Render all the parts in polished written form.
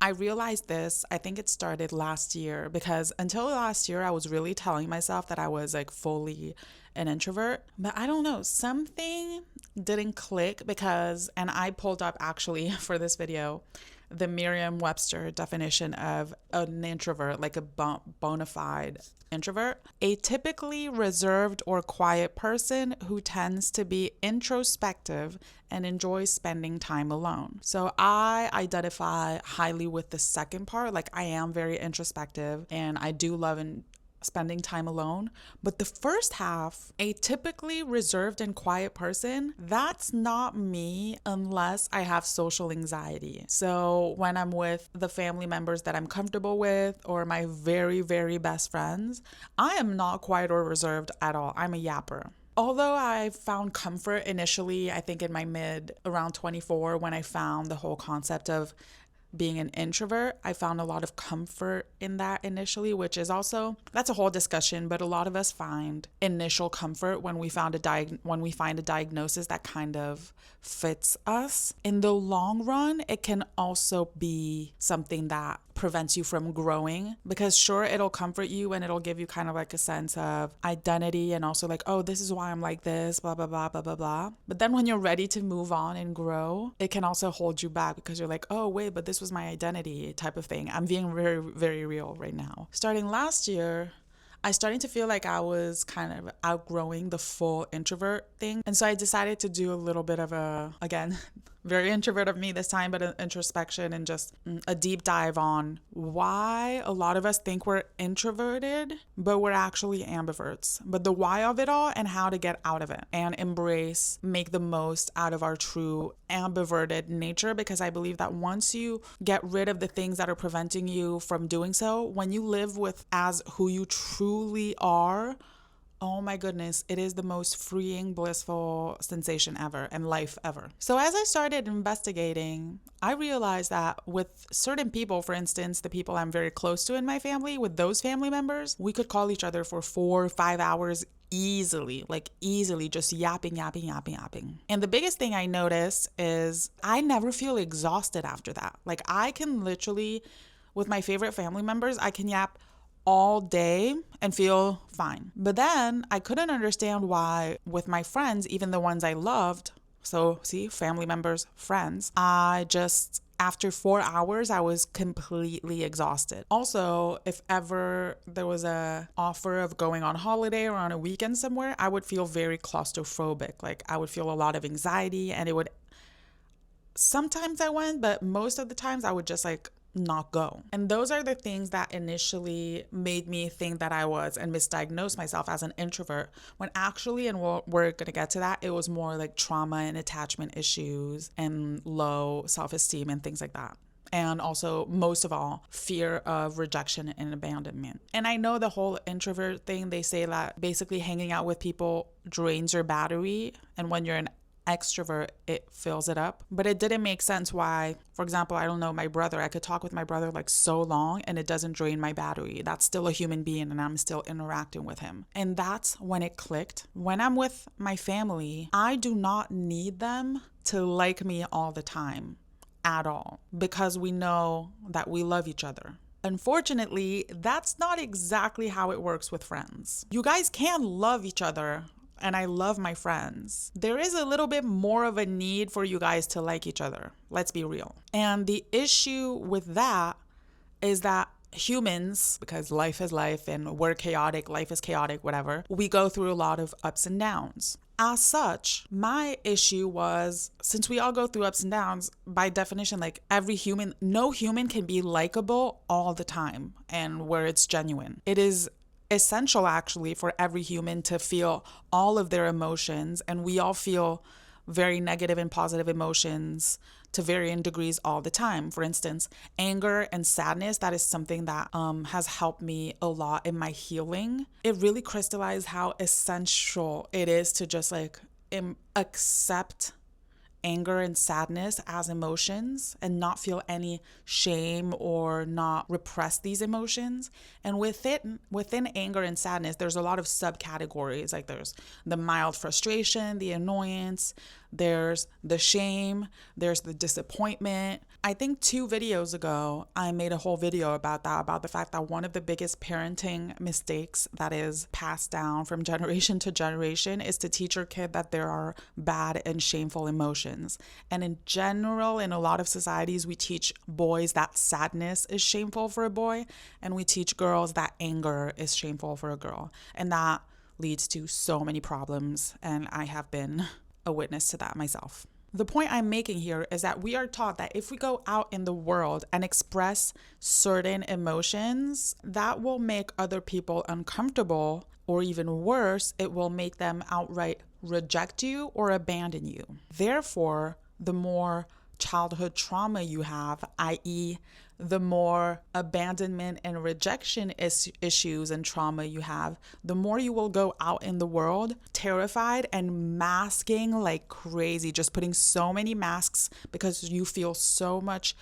I realized this, I think it started last year, because until last year, I was really telling myself that I was like fully an introvert. But I don't know, something didn't click because, and I pulled up actually for this video, the Merriam-Webster definition of an introvert, like a bona fide introvert: a typically reserved or quiet person who tends to be introspective and enjoys spending time alone. So I identify highly with the second part. Like, I am very introspective and I do love spending time alone. But the first half, a typically reserved and quiet person, that's not me unless I have social anxiety. So when I'm with the family members that I'm comfortable with or my very, very best friends, I am not quiet or reserved at all. I'm a yapper. Although I found comfort initially, I think in my around 24, when I found the whole concept of being an introvert, I found a lot of comfort in that initially, which is also, that's a whole discussion, but a lot of us find initial comfort when we find a diagnosis that kind of fits us. In the long run, it can also be something that prevents you from growing, because sure, it'll comfort you and it'll give you kind of like a sense of identity and also like, oh, this is why I'm like this, blah, blah, blah, blah, blah, blah. But then when you're ready to move on and grow, it can also hold you back because you're like, oh, wait, but this was my identity type of thing. I'm being very, very real right now. Starting last year, I started to feel like I was kind of outgrowing the full introvert thing. And so I decided to do a little bit of a, again, very introvert of me this time, but an introspection and just a deep dive on why a lot of us think we're introverted, but we're actually ambiverts. But the why of it all and how to get out of it and embrace, make the most out of our true ambiverted nature. Because I believe that once you get rid of the things that are preventing you from doing so, when you live with as who you truly are, oh my goodness, it is the most freeing, blissful sensation ever and life ever. So as I started investigating, I realized that with certain people, for instance, the people I'm very close to in my family, with those family members, we could call each other for 4 or 5 hours easily, just yapping. And the biggest thing I noticed is I never feel exhausted after that. Like, I can literally, with my favorite family members, I can yap all day and feel fine. But then I couldn't understand why with my friends, even the ones I loved, so see, family members, friends, I just, after 4 hours, I was completely exhausted. Also, if ever there was a offer of going on holiday or on a weekend somewhere, I would feel very claustrophobic. Like, I would feel a lot of anxiety, and it would, sometimes I went, but most of the times I would just like not go. And those are the things that initially made me think that I was and misdiagnosed myself as an introvert, when actually, and we're gonna get to that, it was more like trauma and attachment issues and low self-esteem and things like that. And also, most of all, fear of rejection and abandonment. And I know the whole introvert thing, they say that basically hanging out with people drains your battery, and when you're an extrovert, it fills it up. But it didn't make sense why, for example, I don't know, my brother, I could talk with my brother like so long and it doesn't drain my battery. That's still a human being and I'm still interacting with him. And that's when it clicked. When I'm with my family, I do not need them to like me all the time at all, because we know that we love each other. Unfortunately, that's not exactly how it works with friends. You guys can love each other, and I love my friends. There is a little bit more of a need for you guys to like each other. Let's be real. And the issue with that is that humans, because life is life and we're chaotic, life is chaotic, whatever, we go through a lot of ups and downs. As such, my issue was, since we all go through ups and downs, by definition, like no human can be likable all the time and where it's genuine. It is essential actually for every human to feel all of their emotions, and we all feel very negative and positive emotions to varying degrees all the time. For instance, anger and sadness, that is something that has helped me a lot in my healing. It really crystallized how essential it is to just like accept anger and sadness as emotions and not feel any shame or not repress these emotions. And within anger and sadness, there's a lot of subcategories. Like, there's the mild frustration, the annoyance, there's the shame, there's the disappointment. I think 2 videos ago, I made a whole video about that, about the fact that one of the biggest parenting mistakes that is passed down from generation to generation is to teach your kid that there are bad and shameful emotions. And in general, in a lot of societies, we teach boys that sadness is shameful for a boy, and we teach girls that anger is shameful for a girl. And that leads to so many problems, and I have been a witness to that myself. The point I'm making here is that we are taught that if we go out in the world and express certain emotions, that will make other people uncomfortable, or even worse, it will make them outright reject you or abandon you. Therefore, the more childhood trauma you have, i.e., the more abandonment and rejection issues and trauma you have, the more you will go out in the world terrified and masking like crazy, just putting so many masks because you feel so much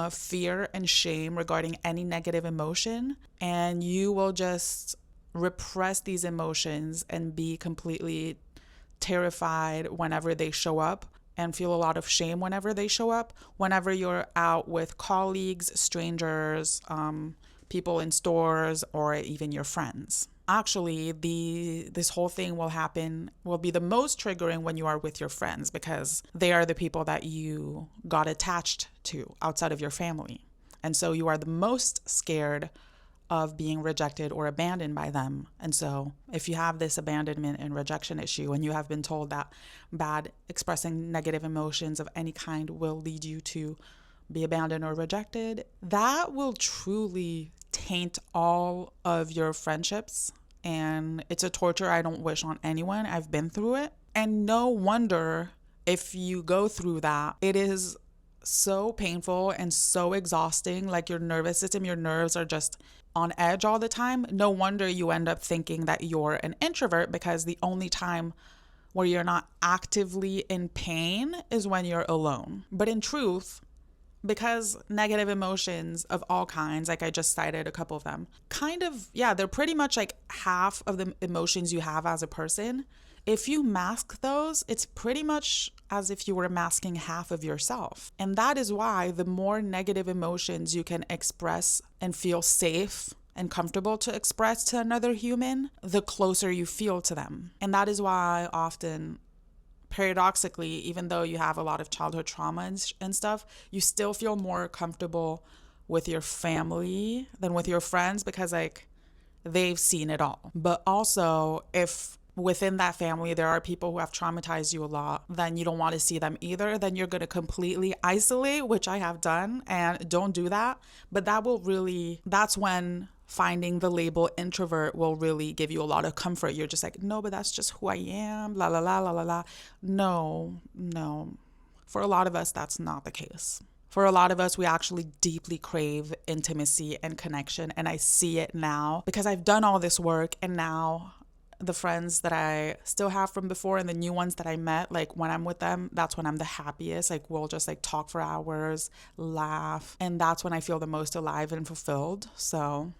fear and shame regarding any negative emotion, and you will just repress these emotions and be completely terrified whenever they show up, and feel a lot of shame whenever they show up, whenever you're out with colleagues, strangers, people in stores, or even your friends. Actually, this whole thing will be the most triggering when you are with your friends, because they are the people that you got attached to outside of your family. And so you are the most scared of being rejected or abandoned by them. And so if you have this abandonment and rejection issue, and you have been told that expressing negative emotions of any kind will lead you to be abandoned or rejected, that will truly taint all of your friendships. And it's a torture I don't wish on anyone. I've been through it. And no wonder if you go through that, it is so painful and so exhausting. Like your nervous system, your nerves are just on edge all the time. No wonder you end up thinking that you're an introvert, because the only time where you're not actively in pain is when you're alone. But in truth, because negative emotions of all kinds, like I just cited a couple of them, they're pretty much like half of the emotions you have as a person. If you mask those, it's pretty much as if you were masking half of yourself. And that is why the more negative emotions you can express and feel safe and comfortable to express to another human, the closer you feel to them. And that is why often, paradoxically, even though you have a lot of childhood trauma and stuff, you still feel more comfortable with your family than with your friends, because like they've seen it all. But also, if within that family there are people who have traumatized you a lot, then you don't want to see them either. Then you're going to completely isolate, which I have done, and don't do that. But that's when finding the label introvert will really give you a lot of comfort. You're just like, no, but that's just who I am, la la la la la la. No. For a lot of us, that's not the case. For a lot of us, we actually deeply crave intimacy and connection. And I see it now because I've done all this work, and now the friends that I still have from before and the new ones that I met, like when I'm with them, that's when I'm the happiest. Like we'll just like talk for hours, laugh, and that's when I feel the most alive and fulfilled. So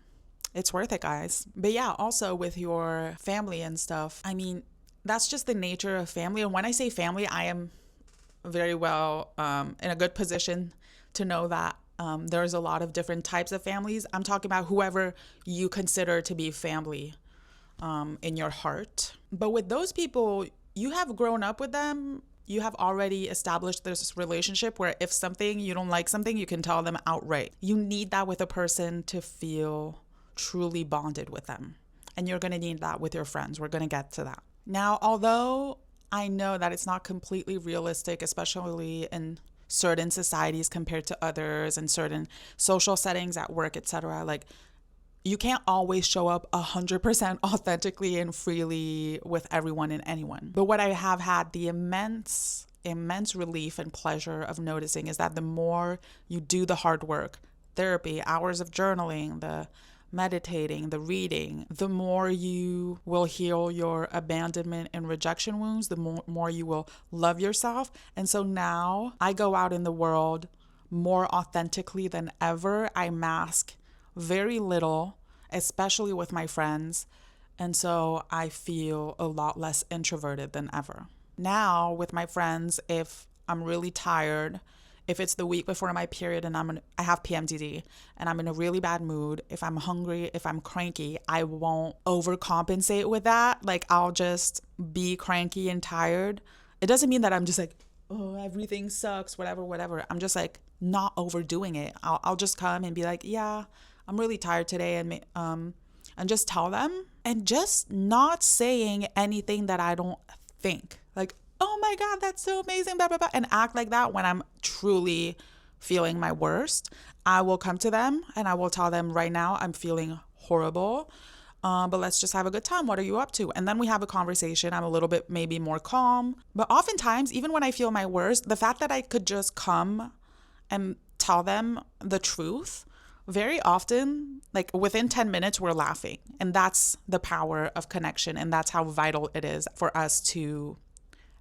it's worth it, guys. But yeah, also with your family and stuff, I mean, that's just the nature of family. And when I say family, I am very well in a good position to know that there's a lot of different types of families. I'm talking about whoever you consider to be family in your heart. But with those people, you have grown up with them. You have already established this relationship where if you don't like something, you can tell them outright. You need that with a person to feel truly bonded with them. And you're going to need that with your friends. We're going to get to that. Now, although I know that it's not completely realistic, especially in certain societies compared to others, and certain social settings at work, etc., like you can't always show up 100% authentically and freely with everyone and anyone. But what I have had the immense relief and pleasure of noticing is that the more you do the hard work, therapy, hours of journaling, the meditating, the reading, the more you will heal your abandonment and rejection wounds, the more you will love yourself. And so now I go out in the world more authentically than ever. I mask very little, especially with my friends. And so I feel a lot less introverted than ever. now with my friends, if I'm really tired, if it's the week before my period and I have PMDD and I'm in a really bad mood, if I'm hungry, if I'm cranky, I won't overcompensate with that. Like I'll just be cranky and tired. It doesn't mean that I'm just like, oh, everything sucks, whatever. I'm just like not overdoing it. I'll just come and be like, yeah, I'm really tired today, and just tell them, and just not saying anything that I don't think. Like, oh my God, that's so amazing, blah, blah, blah, and act like that when I'm truly feeling my worst. I will come to them and I will tell them right now, I'm feeling horrible. But let's just have a good time. What are you up to? And then we have a conversation. I'm a little bit maybe more calm. But oftentimes, even when I feel my worst, the fact that I could just come and tell them the truth, very often, like within 10 minutes, we're laughing. And that's the power of connection. And that's how vital it is for us to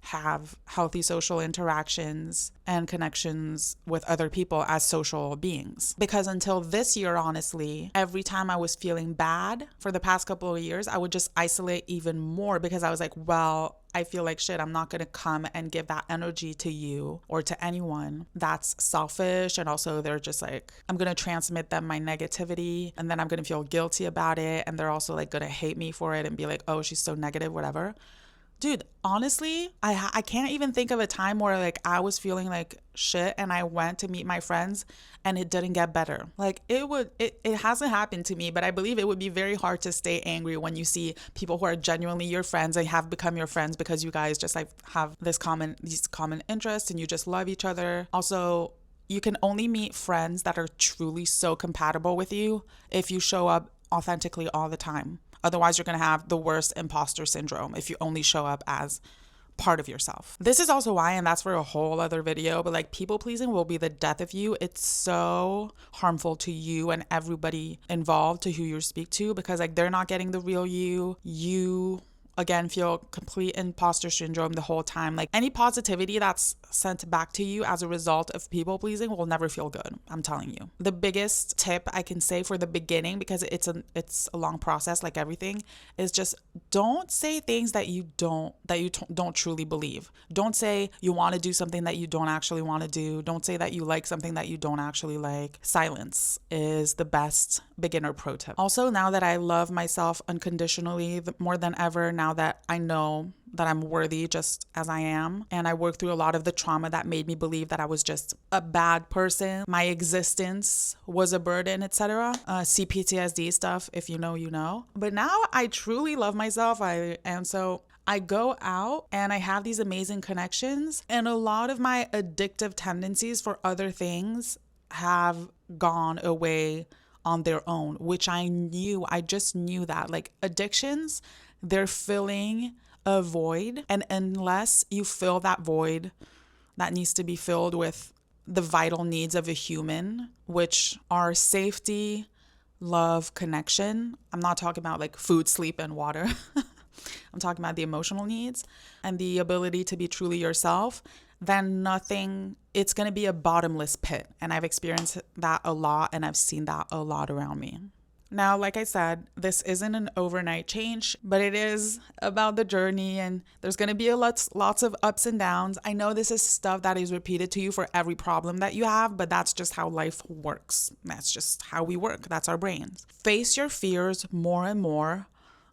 have healthy social interactions and connections with other people as social beings. Because until this year, honestly, every time I was feeling bad for the past couple of years, I would just isolate even more because I was like, well, I feel like shit. I'm not going to come and give that energy to you or to anyone. That's selfish. And also they're just like, I'm going to transmit them my negativity and then I'm going to feel guilty about it. And they're also like going to hate me for it and be like, oh, she's so negative, whatever. Dude, honestly, I can't even think of a time where like I was feeling like shit and I went to meet my friends and it didn't get better. Like it hasn't happened to me, but I believe it would be very hard to stay angry when you see people who are genuinely your friends and have become your friends because you guys just like have these common interests and you just love each other. Also, you can only meet friends that are truly so compatible with you if you show up authentically all the time. Otherwise, you're going to have the worst imposter syndrome if you only show up as part of yourself. This is also why, and that's for a whole other video, but like people pleasing will be the death of you. It's so harmful to you and everybody involved, to who you speak to, because like they're not getting the real you. You again feel complete imposter syndrome the whole time. Like any positivity that's sent back to you as a result of people pleasing will never feel good. I'm telling you. The biggest tip I can say for the beginning, because it's a long process like everything, is just don't say things that you don't truly believe. Don't say you want to do something that you don't actually want to do. Don't say that you like something that you don't actually like. Silence is the best beginner pro tip. Also, now that I love myself unconditionally more than ever, now that I know that I'm worthy just as I am, and I worked through a lot of the trauma that made me believe that I was just a bad person, my existence was a burden, etc. cptsd stuff, if you know, you know. But now I truly love myself. And so I go out and I have these amazing connections, and a lot of my addictive tendencies for other things have gone away on their own, which I just knew that. Like addictions, they're filling a void, and unless you fill that void that needs to be filled with the vital needs of a human, which are safety, love, connection. I'm not talking about like food, sleep, and water. I'm talking about the emotional needs and the ability to be truly yourself. Then it's going to be a bottomless pit. And I've experienced that a lot, and I've seen that a lot around me. Now, like I said, this isn't an overnight change, but it is about the journey, and there's going to be lots of ups and downs. I know this is stuff that is repeated to you for every problem that you have, but that's just how life works. That's just how we work. That's our brains. Face your fears more and more.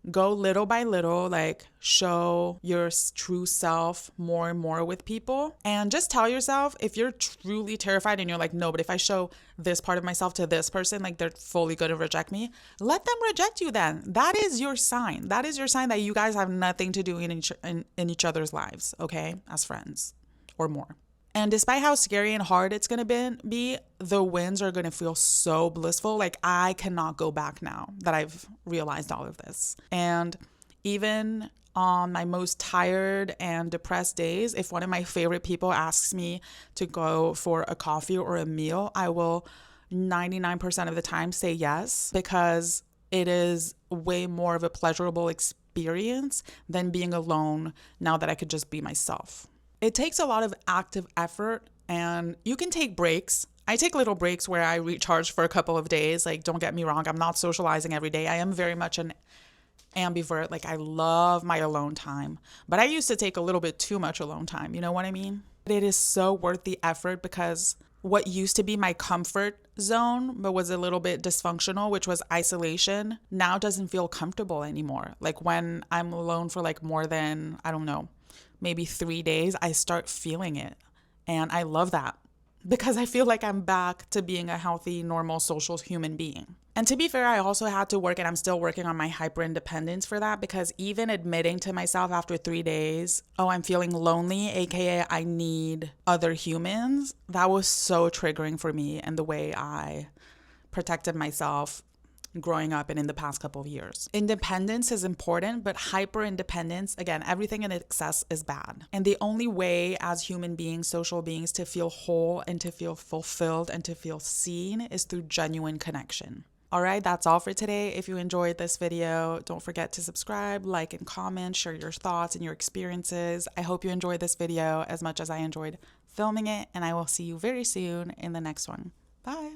Go little by little, like show your true self more and more with people. And just tell yourself, if you're truly terrified and you're like, no, but if I show this part of myself to this person, like they're fully going to reject me, let them reject you then. That is your sign. That is your sign that you guys have nothing to do in each other's lives, okay, as friends or more. And despite how scary and hard it's going to be, the wins are going to feel so blissful. Like I cannot go back now that I've realized all of this. And even on my most tired and depressed days, if one of my favorite people asks me to go for a coffee or a meal, I will 99% of the time say yes, because it is way more of a pleasurable experience than being alone now that I could just be myself. It takes a lot of active effort, and you can take breaks. I take little breaks where I recharge for a couple of days. Like, don't get me wrong, I'm not socializing every day. I am very much an ambivert. Like, I love my alone time, but I used to take a little bit too much alone time. You know what I mean? It is so worth the effort because what used to be my comfort zone, but was a little bit dysfunctional, which was isolation, now doesn't feel comfortable anymore. Like when I'm alone for like more than, I don't know, maybe 3 days, I start feeling it. And I love that because I feel like I'm back to being a healthy, normal, social human being. And to be fair, I also had to work, and I'm still working on my hyper independence for that, because even admitting to myself after 3 days, oh, I'm feeling lonely, aka I need other humans, that was so triggering for me and the way I protected myself growing up and in the past couple of years. Independence is important, but hyper independence, again, everything in excess is bad. And the only way as human beings, social beings, to feel whole and to feel fulfilled and to feel seen is through genuine connection. All right, that's all for today. If you enjoyed this video, don't forget to subscribe, like, and comment, share your thoughts and your experiences. I hope you enjoyed this video as much as I enjoyed filming it, and I will see you very soon in the next one. Bye.